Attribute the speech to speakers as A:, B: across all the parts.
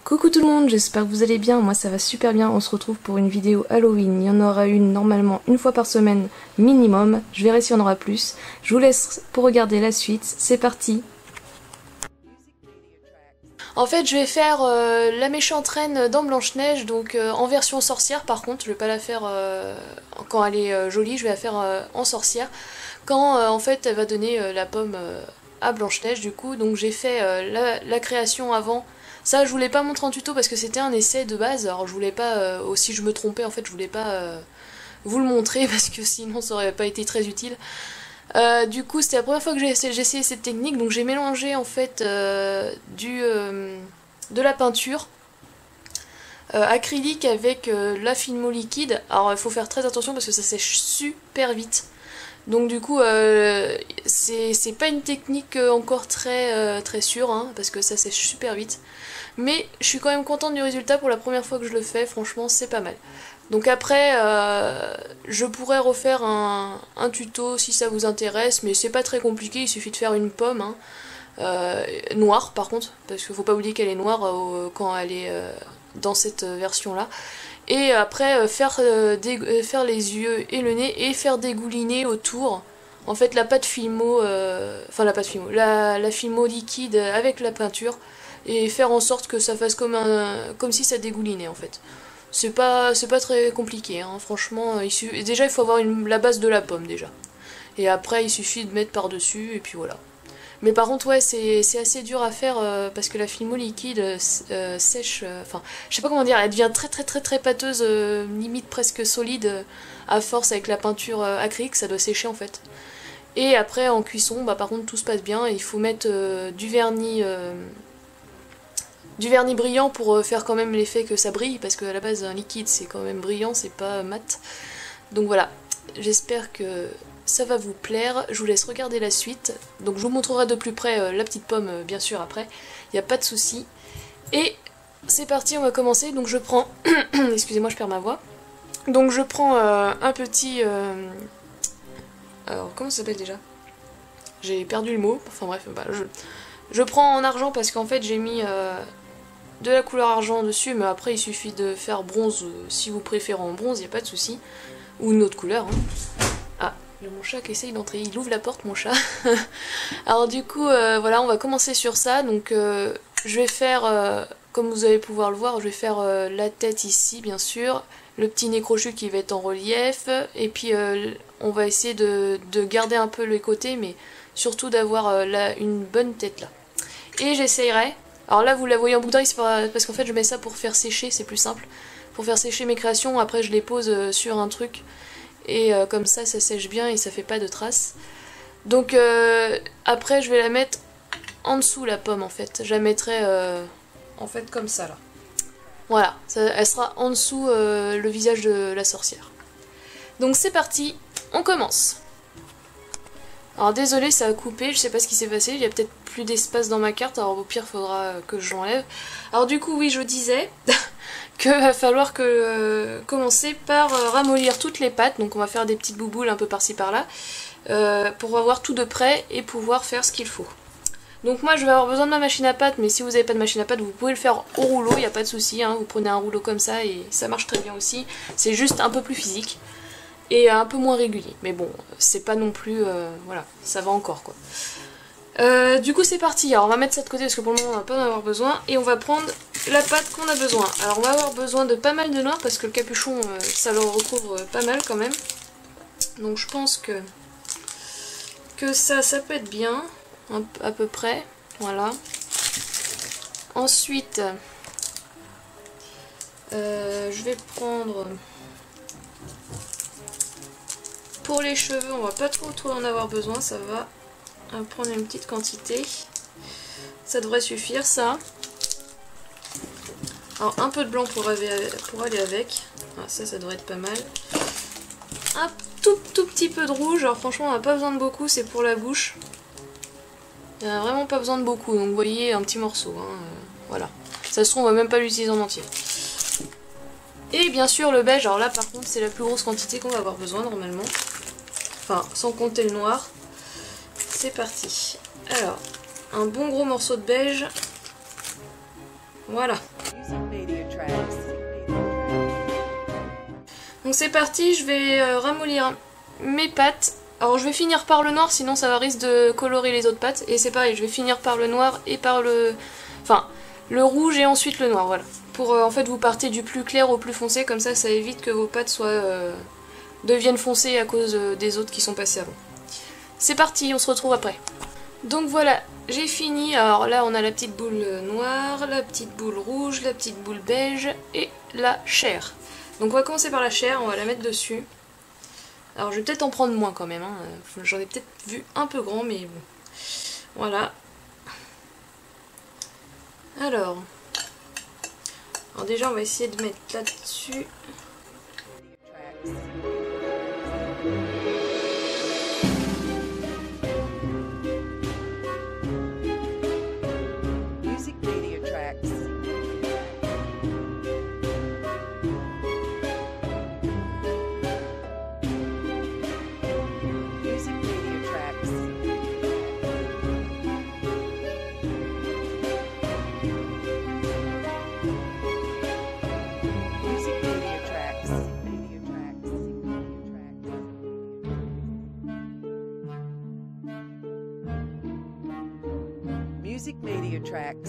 A: Coucou tout le monde, j'espère que vous allez bien, moi ça va super bien, on se retrouve pour une vidéo Halloween, il y en aura une normalement une fois par semaine minimum, je verrai si on aura plus. Je vous laisse pour regarder la suite, c'est parti. En fait je vais faire la méchante reine dans Blanche-Neige, donc en version sorcière par contre, je vais pas la faire quand elle est jolie, je vais la faire en sorcière, quand en fait elle va donner la pomme à Blanche-Neige du coup, donc j'ai fait la création avant. Ça je voulais pas montrer en tuto parce que c'était un essai de base, alors je voulais pas, aussi je me trompais en fait, je voulais pas vous le montrer parce que sinon ça aurait pas été très utile. Du coup c'était la première fois que j'ai essayé cette technique, donc j'ai mélangé en fait de la peinture acrylique avec la Filmo liquide. Alors il faut faire très attention parce que ça sèche super vite. Donc du coup c'est pas une technique encore très sûre hein, parce que ça sèche super vite. Mais je suis quand même contente du résultat pour la première fois que je le fais, franchement c'est pas mal. Donc après je pourrais refaire un tuto si ça vous intéresse, mais c'est pas très compliqué, il suffit de faire une pomme hein, noire par contre, parce qu'il faut pas oublier qu'elle est noire quand elle est dans cette version là. Et après faire les yeux et le nez et faire dégouliner autour en fait la pâte Filmo, enfin la pâte Filmo, la Filmo liquide avec la peinture et faire en sorte que ça fasse comme si ça dégoulinait en fait. C'est pas très compliqué hein, franchement, déjà il faut avoir la base de la pomme déjà. Et après il suffit de mettre par dessus et puis voilà. Mais par contre ouais c'est assez dur à faire parce que la Filmo liquide sèche, enfin je sais pas comment dire, elle devient très pâteuse, limite presque solide à force avec la peinture acrylique, ça doit sécher en fait. Et après en cuisson bah par contre tout se passe bien, et il faut mettre du vernis brillant pour faire quand même l'effet que ça brille, parce qu'à la base un liquide c'est quand même brillant, c'est pas mat. Donc voilà, j'espère que ça va vous plaire, je vous laisse regarder la suite. Donc je vous montrerai de plus près la petite pomme bien sûr après, il n'y a pas de souci. Et c'est parti, on va commencer. Donc je prends, excusez-moi je perds ma voix. Donc je prends un petit... Alors comment ça s'appelle déjà? J'ai perdu le mot, enfin bref, bah, je prends en argent parce qu'en fait j'ai mis de la couleur argent dessus, mais après il suffit de faire bronze si vous préférez en bronze, il n'y a pas de souci. Ou une autre couleur. Hein. Ah, mon chat qui essaye d'entrer, il ouvre la porte mon chat. Alors du coup, voilà, on va commencer sur ça. Donc je vais faire, comme vous allez pouvoir le voir, je vais faire la tête ici bien sûr, le petit nez crochu qui va être en relief, et puis on va essayer de garder un peu les côtés, mais surtout d'avoir une bonne tête là. Et j'essayerai, alors là vous la voyez en boucle d'oreille, c'est parce qu'en fait je mets ça pour faire sécher, c'est plus simple. Pour faire sécher mes créations, après je les pose sur un truc, et comme ça sèche bien et ça fait pas de traces. Donc après je vais la mettre en dessous la pomme en fait, je la mettrai en fait comme ça là. Voilà, elle sera en dessous le visage de la sorcière. Donc c'est parti, on commence. Alors désolé ça a coupé, je sais pas ce qui s'est passé, il y a peut-être plus d'espace dans ma carte, alors au pire faudra que je l'enlève. Alors du coup oui je disais qu'il va falloir commencer par ramollir toutes les pâtes, donc on va faire des petites bouboules un peu par-ci par-là, pour avoir tout de près et pouvoir faire ce qu'il faut. Donc moi je vais avoir besoin de ma machine à pâte, mais si vous n'avez pas de machine à pâte vous pouvez le faire au rouleau, il n'y a pas de souci, hein. Vous prenez un rouleau comme ça et ça marche très bien aussi, c'est juste un peu plus physique et un peu moins régulier, mais bon c'est pas non plus, voilà, ça va encore quoi. Du coup c'est parti, alors on va mettre ça de côté parce que pour le moment on va pas en avoir besoin, et on va prendre la pâte qu'on a besoin. Alors on va avoir besoin de pas mal de noix parce que le capuchon ça le recouvre pas mal quand même, donc je pense que ça peut être bien, à peu près, voilà. Ensuite je vais prendre, pour les cheveux on va pas trop en avoir besoin, ça va. On va prendre une petite quantité, ça devrait suffire ça. Alors un peu de blanc pour aller avec, ah, ça devrait être pas mal. Un tout petit peu de rouge, alors franchement on n'a pas besoin de beaucoup, c'est pour la bouche. Il n'y a vraiment pas besoin de beaucoup, donc vous voyez un petit morceau, hein, voilà. Ça se trouve on va même pas l'utiliser en entier. Et bien sûr le beige, alors là par contre c'est la plus grosse quantité qu'on va avoir besoin normalement. Enfin sans compter le noir. C'est parti. Alors, un bon gros morceau de beige. Voilà. c'est parti, je vais ramollir mes pâtes. Alors je vais finir par le noir, sinon ça va risque de colorer les autres pâtes. Et c'est pareil, je vais finir par le noir et par le... Enfin, le rouge et ensuite le noir, voilà. Pour en fait vous partez du plus clair au plus foncé, comme ça évite que vos pâtes deviennent foncées à cause des autres qui sont passés avant. C'est parti, on se retrouve après. Donc voilà, j'ai fini. Alors là on a la petite boule noire, la petite boule rouge, la petite boule beige et la chair. Donc on va commencer par la chair, on va la mettre dessus. Alors je vais peut-être en prendre moins quand même, hein. J'en ai peut-être vu un peu grand mais bon. Voilà. Alors déjà on va essayer de mettre là-dessus.
B: Music Media Tracks.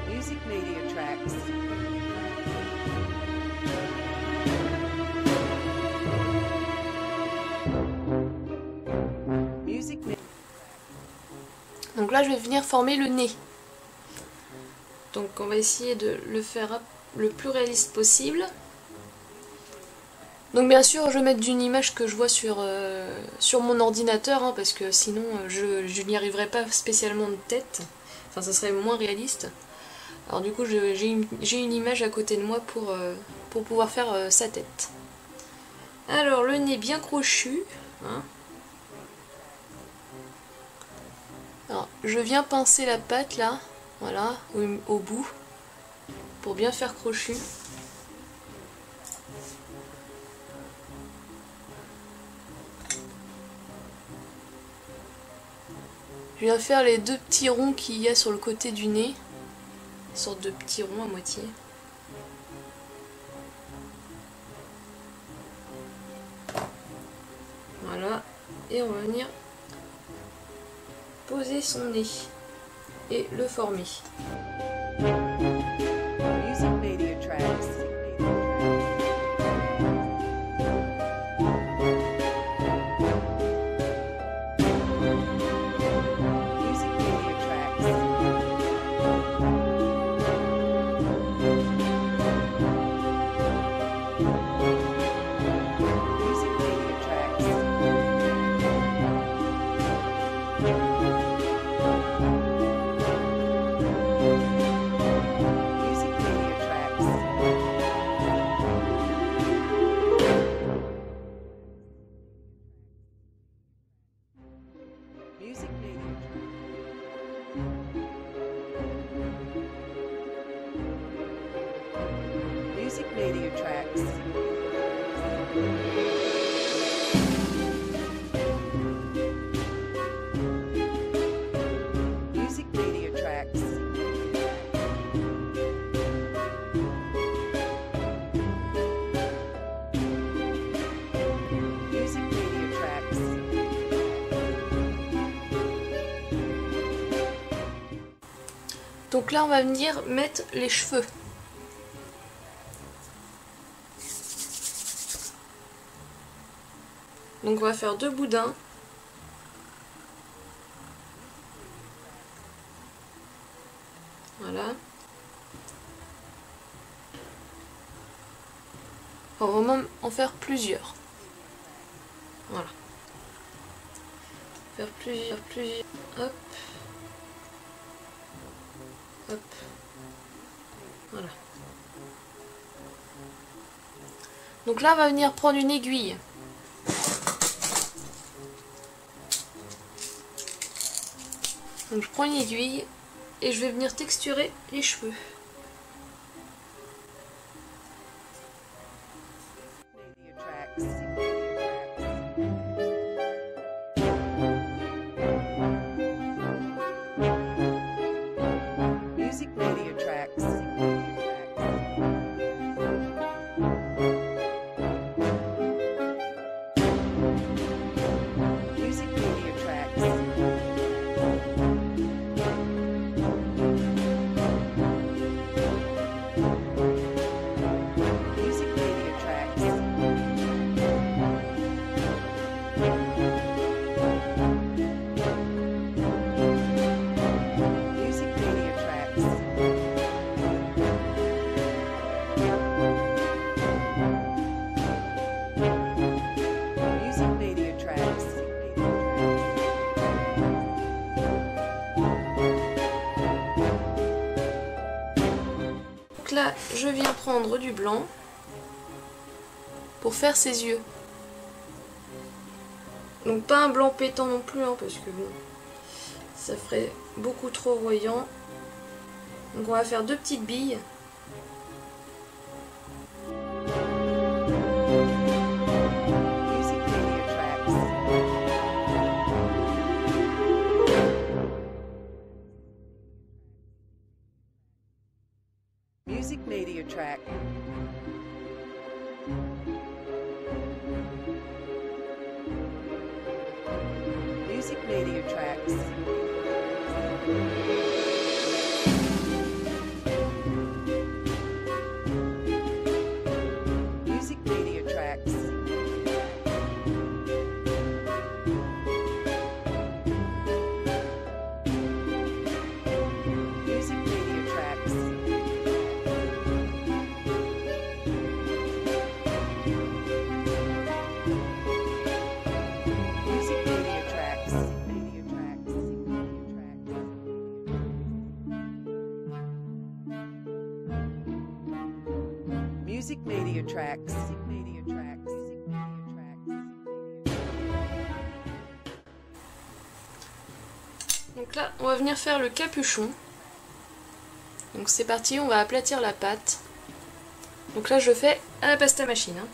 B: Music Media Tracks. Music Media.
A: Donc là je vais venir former le nez. Donc on va essayer de le faire le plus réaliste possible. Donc bien sûr je vais mettre une image que je vois sur mon ordinateur, hein, parce que sinon je n'y arriverai pas spécialement de tête. Enfin ça serait moins réaliste. Alors du coup j'ai une image à côté de moi pour pouvoir faire sa tête. Alors le nez bien crochu. Hein. Alors je viens pincer la patte là, voilà, au bout, pour bien faire crochu. Je viens faire les deux petits ronds qu'il y a sur le côté du nez. Une sorte de petits ronds à moitié. Voilà. Et on va venir poser son nez et le former.
B: Music Media Tracks. Music Media Tracks. Music Media Tracks. Music Media Tracks.
A: Donc là on va venir mettre les cheveux. Donc on va faire deux boudins. Voilà. On va même en faire plusieurs. Voilà. Faire plusieurs. Hop. Hop. Voilà. Donc là on va venir prendre une aiguille. Donc je prends une aiguille et je vais venir texturer les cheveux. prendre du blanc pour faire ses yeux. Donc pas un blanc pétant non plus, hein, parce que bon, ça ferait beaucoup trop voyant. Donc on va faire 2 petites billes.
B: Music Media Track. Music Media Tracks. Music Media Tracks. Music Media Tracks. Music Media Tracks. Media Tracks. Music Media Tracks. Media Tracks.
A: Donc là, on va venir faire le capuchon. Donc c'est parti, on va aplatir la pâte. Donc là, je fais à la pasta machine, hein.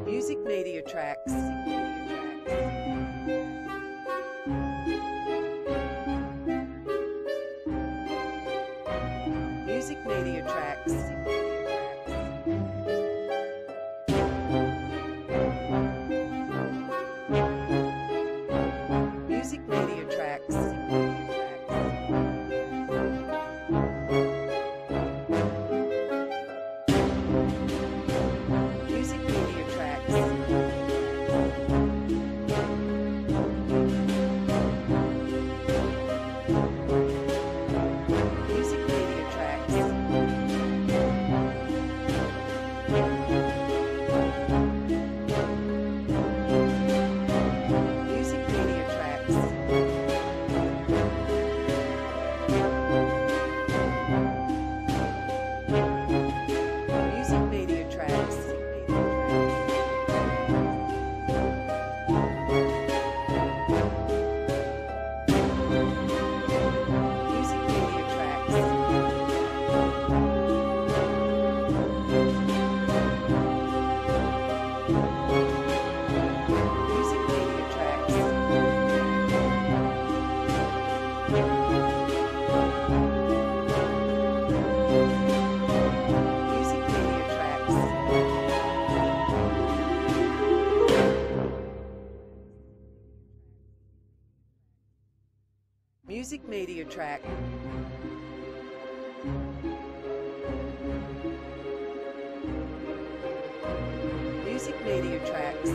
B: Music Media Tracks. Music Media Tracks. Music Media Tracks. Music Media Tracks. Music Media Tracks. Music Media Tracks. Music Media Tracks. Music Media Tracks. Music Media Tracks. Music Media Tracks. Music Media Track. Music Media Tracks.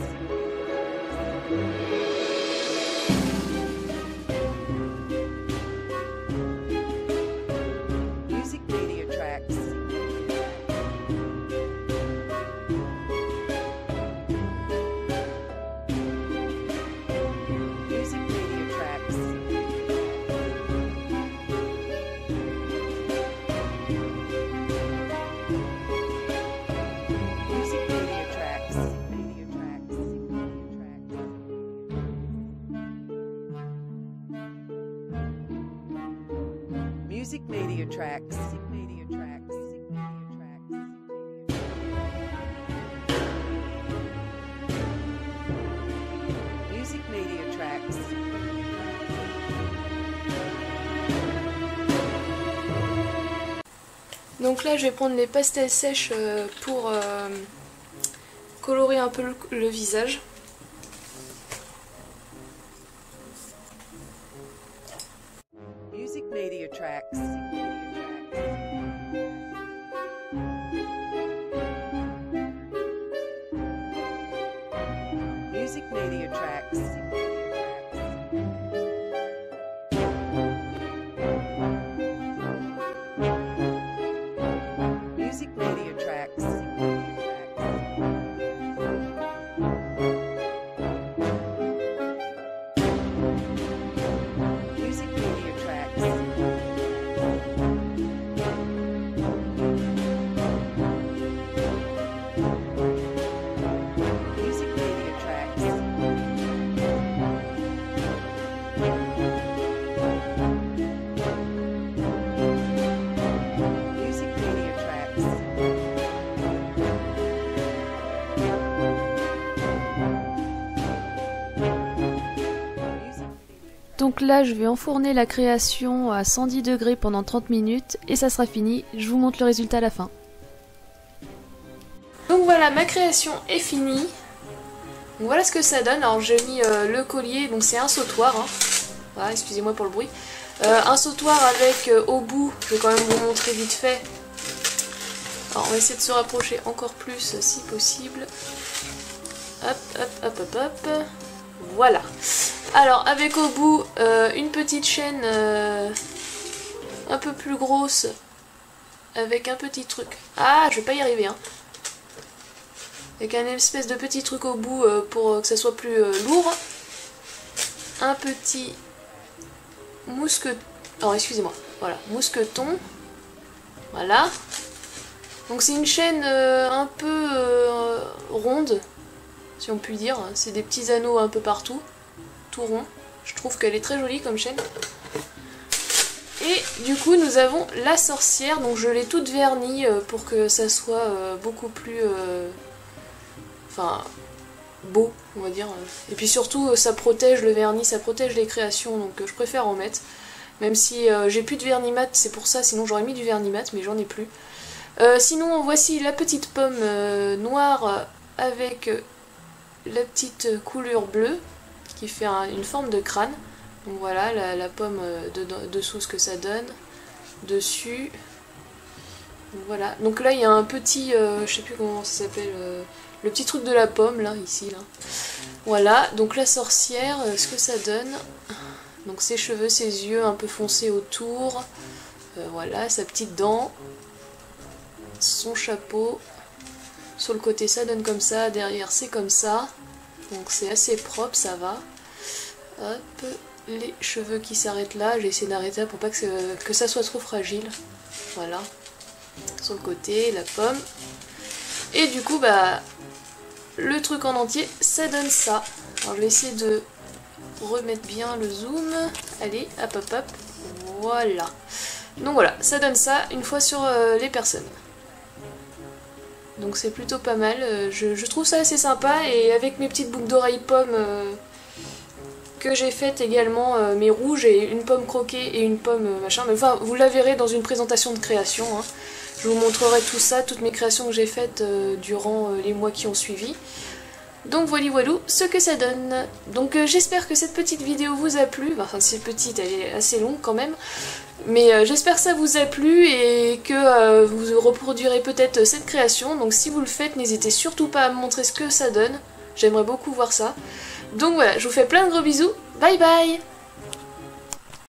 B: Music Media Tracks. Music Media Tracks. Music Media Tracks. Media Tracks. Music Media Tracks. Media Tracks. Music Media Tracks.
A: Donc là, je vais prendre les pastels sèches pour colorer un peu le visage.
B: Music Media Tracks. Music Media Tracks. Music Media Tracks.
A: Donc là je vais enfourner la création à 110 degrés pendant 30 minutes et ça sera fini, je vous montre le résultat à la fin. Donc voilà, ma création est finie. Donc voilà ce que ça donne. Alors j'ai mis le collier, donc c'est un sautoir, hein. Voilà, excusez-moi pour le bruit. Un sautoir avec au bout, je vais quand même vous montrer vite fait. Alors on va essayer de se rapprocher encore plus si possible. Hop, hop, hop, hop, hop. Voilà. Alors avec au bout une petite chaîne un peu plus grosse avec un petit truc. Ah, je vais pas y arriver, hein. Avec un espèce de petit truc au bout pour que ça soit plus lourd. Un petit mousqueton. Oh, excusez-moi. Voilà, mousqueton. Voilà. Donc c'est une chaîne un peu ronde, si on peut dire. C'est des petits anneaux un peu partout, tout rond. Je trouve qu'elle est très jolie comme chaîne. Et du coup nous avons la sorcière, donc je l'ai toute vernie pour que ça soit beaucoup plus... enfin, beau, on va dire. Et puis surtout, ça protège le vernis, ça protège les créations, donc je préfère en mettre. Même si j'ai plus de vernis mat, c'est pour ça, sinon j'aurais mis du vernis mat, mais j'en ai plus. Sinon, voici la petite pomme noire avec la petite coulure bleue, qui fait une forme de crâne. Donc voilà, la pomme dessous, ce que ça donne. Dessus. Donc voilà. Donc là, il y a un petit, je sais plus comment ça s'appelle... le petit truc de la pomme, là, ici, là. Voilà, donc la sorcière, ce que ça donne. Donc ses cheveux, ses yeux un peu foncés autour. Voilà, sa petite dent. Son chapeau. Sur le côté, ça donne comme ça. Derrière, c'est comme ça. Donc c'est assez propre, ça va. Hop, les cheveux qui s'arrêtent là. J'ai essayé d'arrêter pour pas que ça soit trop fragile. Voilà. Sur le côté, la pomme. Et du coup, bah... le truc en entier, ça donne ça. Alors je vais essayer de remettre bien le zoom. Allez, hop hop hop. Voilà. Donc voilà, ça donne ça une fois sur les personnes. Donc c'est plutôt pas mal. Je trouve ça assez sympa. Et avec mes petites boucles d'oreilles pommes que j'ai faites également, mes rouges et une pomme croquée et une pomme machin. Mais enfin, vous la verrez dans une présentation de création, hein. Je vous montrerai tout ça, toutes mes créations que j'ai faites durant les mois qui ont suivi. Donc voilà ce que ça donne. Donc j'espère que cette petite vidéo vous a plu. Enfin c'est petite, elle est assez longue quand même. Mais j'espère que ça vous a plu et que vous reproduirez peut-être cette création. Donc si vous le faites, n'hésitez surtout pas à me montrer ce que ça donne. J'aimerais beaucoup voir ça. Donc voilà, je vous fais plein de gros bisous. Bye bye!